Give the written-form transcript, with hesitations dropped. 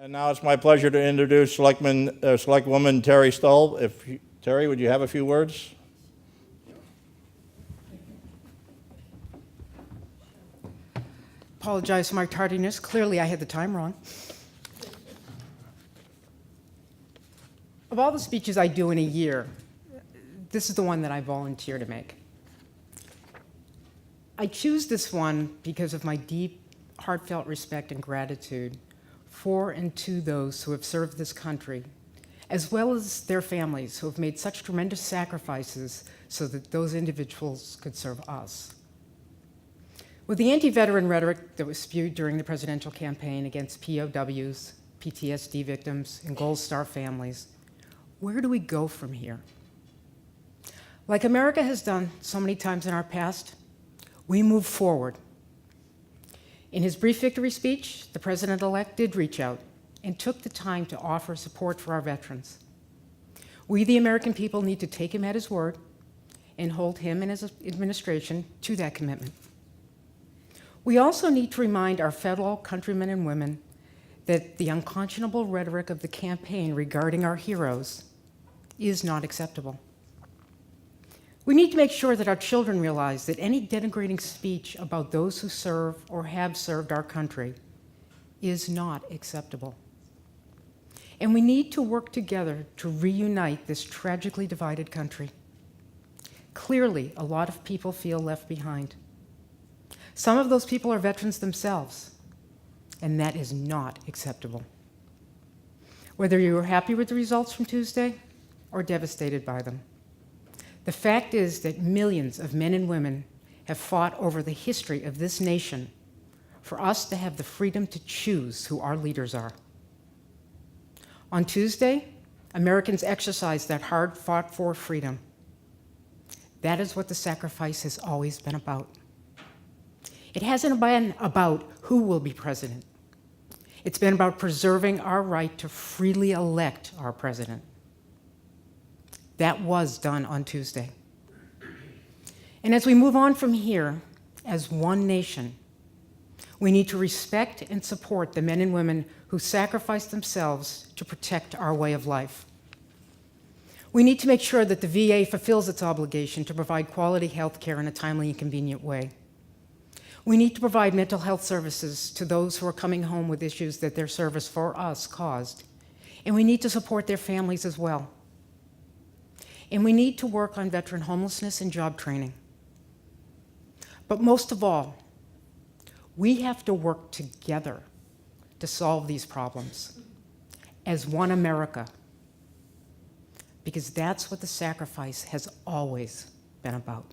And now it's my pleasure to introduce Selectwoman Terry Stoll. Terry, would you have a few words? Apologize for my tardiness. Clearly, I had the time wrong. Of all the speeches I do in a year, this is the one that I volunteer to make. I choose this one because of my deep, heartfelt respect and gratitude for and to those who have served this country, as well as their families who have made such tremendous sacrifices so that those individuals could serve us. With the anti-veteran rhetoric that was spewed during the presidential campaign against POWs, PTSD victims, and Gold Star families, where do we go from here? Like America has done so many times in our past, we move forward. In his brief victory speech, the president-elect did reach out and took the time to offer support for our veterans. We, the American people, need to take him at his word and hold him and his administration to that commitment. We also need to remind our fellow countrymen and women that the unconscionable rhetoric of the campaign regarding our heroes is not acceptable. We need to make sure that our children realize that any denigrating speech about those who serve or have served our country is not acceptable. And we need to work together to reunite this tragically divided country. Clearly, a lot of people feel left behind. Some of those people are veterans themselves, and that is not acceptable. Whether you are happy with the results from Tuesday or devastated by them, the fact is that millions of men and women have fought over the history of this nation for us to have the freedom to choose who our leaders are. On Tuesday, Americans exercised that hard-fought-for freedom. That is what the sacrifice has always been about. It hasn't been about who will be president. It's been about preserving our right to freely elect our president. That was done on Tuesday. And as we move on from here, as one nation, we need to respect and support the men and women who sacrificed themselves to protect our way of life. We need to make sure that the VA fulfills its obligation to provide quality health care in a timely and convenient way. We need to provide mental health services to those who are coming home with issues that their service for us caused. And we need to support their families as well. And we need to work on veteran homelessness and job training. But most of all, we have to work together to solve these problems as one America, because that's what the sacrifice has always been about.